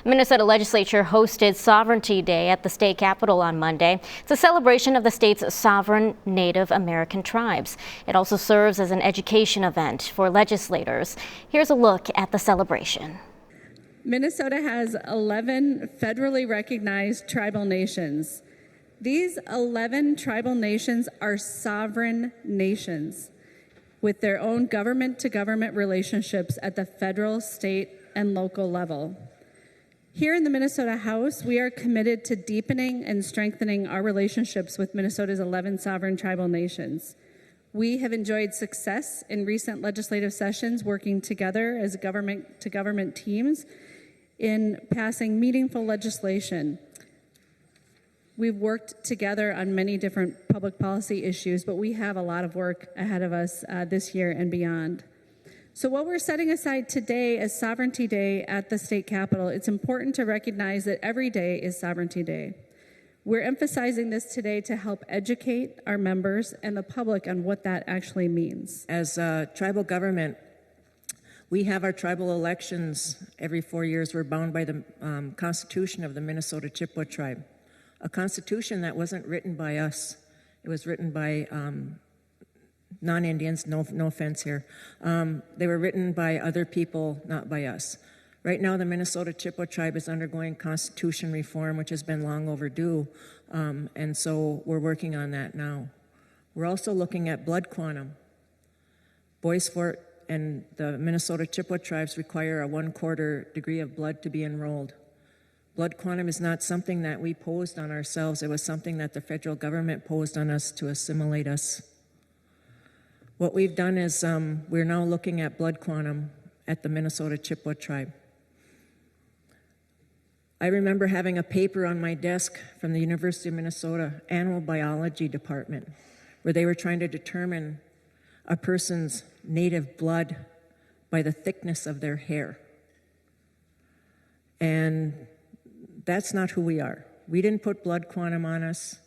Minnesota Legislature hosted Sovereignty Day at the state capitol on Monday. It's a celebration of the state's sovereign Native American tribes. It also serves as an education event for legislators. Here's a look at the celebration. Minnesota has 11 federally recognized tribal nations. These 11 tribal nations are sovereign nations with their own government-to-government relationships at the federal, state, and local level. Here in the Minnesota House, we are committed to deepening and strengthening our relationships with Minnesota's 11 sovereign tribal nations. We have enjoyed success in recent legislative sessions working together as government-to-government teams in passing meaningful legislation. We've worked together on many different public policy issues, but we have a lot of work ahead of us this year and beyond. So what we're setting aside today as Sovereignty Day at the state capitol, it's important to recognize that every day is Sovereignty Day. We're emphasizing this today to help educate our members and the public on what that actually means. As a tribal government, we have our tribal elections every 4 years. We're bound by the Constitution of the Minnesota Chippewa tribe, a constitution that wasn't written by us. It was written by non-Indians, no offense here. They were written by other people, not by us. Right now, the Minnesota Chippewa tribe is undergoing constitution reform, which has been long overdue, and so we're working on that now. We're also looking at blood quantum. Boys Fort and the Minnesota Chippewa tribes require a 1/4 degree of blood to be enrolled. Blood quantum is not something that we posed on ourselves. It was something that the federal government posed on us to assimilate us. What we've done is we're now looking at blood quantum at the Minnesota Chippewa tribe. I remember having a paper on my desk from the University of Minnesota Animal Biology Department where they were trying to determine a person's native blood by the thickness of their hair. And that's not who we are. We didn't put blood quantum on us.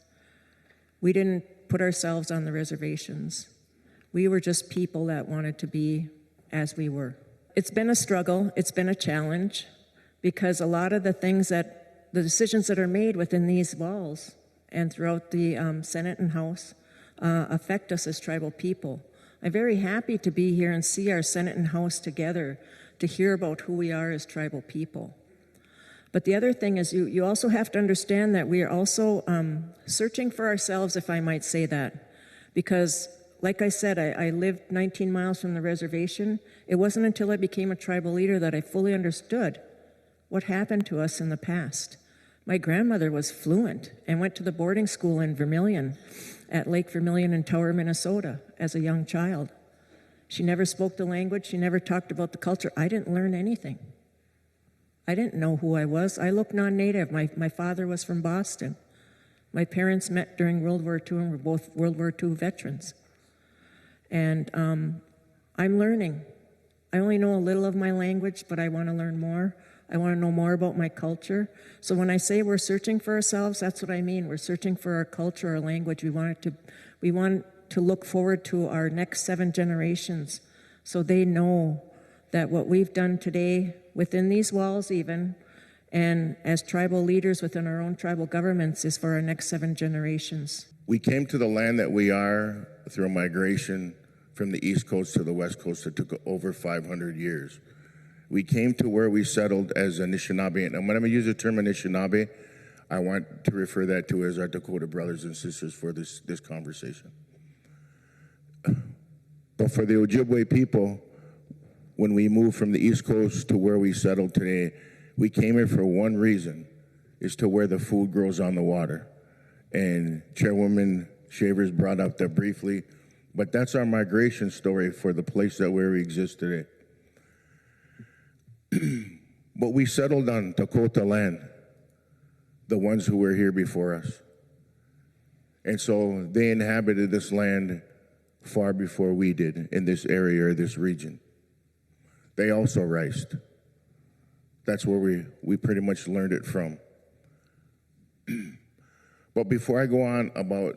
We didn't put ourselves on the reservations. We were just people that wanted to be as we were. It's been a struggle, it's been a challenge, because a lot of the decisions that are made within these walls and throughout the Senate and House affect us as tribal people. I'm very happy to be here and see our Senate and House together to hear about who we are as tribal people. But the other thing is you also have to understand that we are also searching for ourselves, if I might say that, because like I said, I lived 19 miles from the reservation. It wasn't until I became a tribal leader that I fully understood what happened to us in the past. My grandmother was fluent and went to the boarding school in Vermilion, at Lake Vermilion in Tower, Minnesota, as a young child. She never spoke the language. She never talked about the culture. I didn't learn anything. I didn't know who I was. I looked non-native. My father was from Boston. My parents met during World War II and were both World War II veterans. And I'm learning. I only know a little of my language, but I want to learn more. I want to know more about my culture. So when I say we're searching for ourselves, that's what I mean. We're searching for our culture, our language. We want to look forward to our next 7 generations so they know that what we've done today within these walls even, and as tribal leaders within our own tribal governments, is for our next 7 generations. We came to the land that we are through migration from the East Coast to the West Coast that took over 500 years. We came to where we settled as Anishinaabe, and when I'm going to use the term Anishinaabe, I want to refer that to as our Dakota brothers and sisters for this conversation. But for the Ojibwe people, when we moved from the East Coast to where we settled today, we came here for one reason, is to where the food grows on the water. And Chairwoman Shavers brought up that briefly, but that's our migration story for the place that where we exist today. But we settled on Dakota land, the ones who were here before us. And so they inhabited this land far before we did in this area or this region. They also riced. That's where we pretty much learned it from. But before I go on about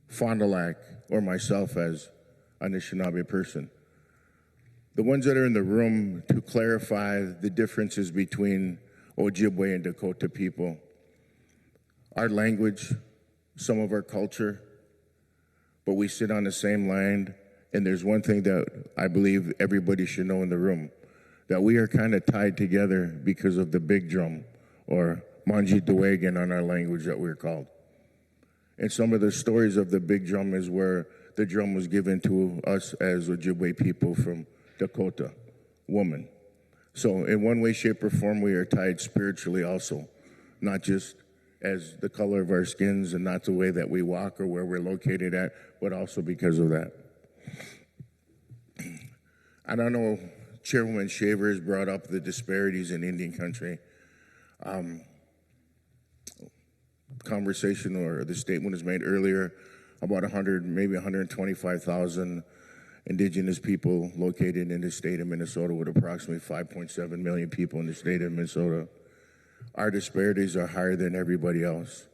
Fond du Lac or myself as an Anishinaabe person, the ones that are in the room, to clarify the differences between Ojibwe and Dakota people. Our language, some of our culture, but we sit on the same land. And there's one thing that I believe everybody should know in the room, that we are kind of tied together because of the big drum, or Manji Duwagan on our language that we're called. And some of the stories of the big drum is where the drum was given to us as Ojibwe people from Dakota, woman. So in one way, shape, or form, we are tied spiritually also, not just as the color of our skins and not the way that we walk or where we're located at, but also because of that. I don't know, Chairwoman Shaver has brought up the disparities in Indian country. Conversation or the statement was made earlier about 100, maybe 125,000 Indigenous people located in the state of Minnesota, with approximately 5.7 million people in the state of Minnesota. Our disparities are higher than everybody else.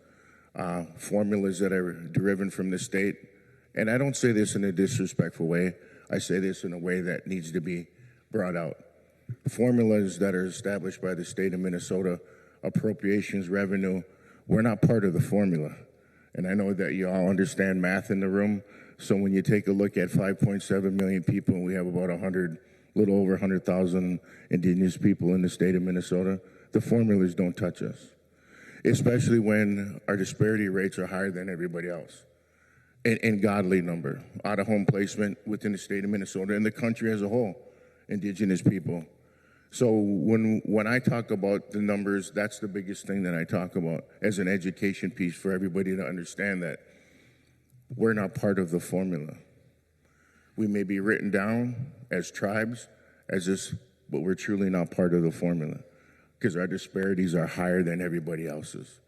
Formulas that are derived from the state, and I don't say this in a disrespectful way, I say this in a way that needs to be brought out. Formulas that are established by the state of Minnesota, appropriations, revenue, we're not part of the formula. And I know that you all understand math in the room, so when you take a look at 5.7 million people, and we have about little over 100,000 Indigenous people in the state of Minnesota, the formulas don't touch us, especially when our disparity rates are higher than everybody else. In godly number, out-of-home placement within the state of Minnesota and the country as a whole, Indigenous people. So when I talk about the numbers, that's the biggest thing that I talk about as an education piece for everybody to understand that we're not part of the formula. We may be written down as tribes, as this, but we're truly not part of the formula because our disparities are higher than everybody else's.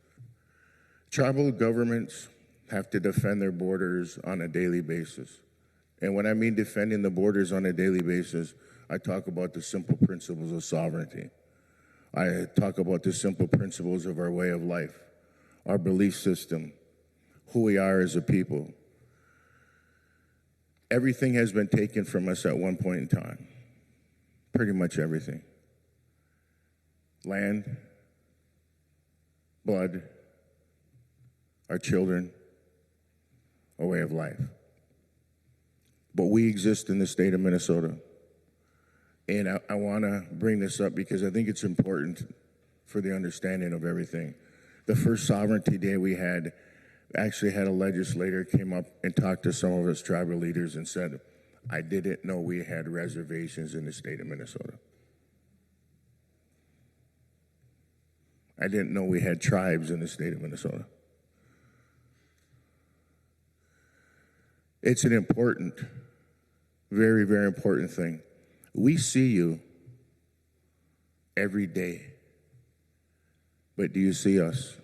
Tribal governments have to defend their borders on a daily basis. And when I mean defending the borders on a daily basis, I talk about the simple principles of sovereignty. I talk about the simple principles of our way of life, our belief system, who we are as a people. Everything has been taken from us at one point in time. Pretty much everything. Land, blood, our children, our way of life. But we exist in the state of Minnesota. And I want to bring this up because I think it's important for the understanding of everything. The first Sovereignty Day we had, actually had a legislator came up and talked to some of us tribal leaders and said, I didn't know we had reservations in the state of Minnesota. I didn't know we had tribes in the state of Minnesota. It's an important, very, very important thing. We see you every day, but do you see us?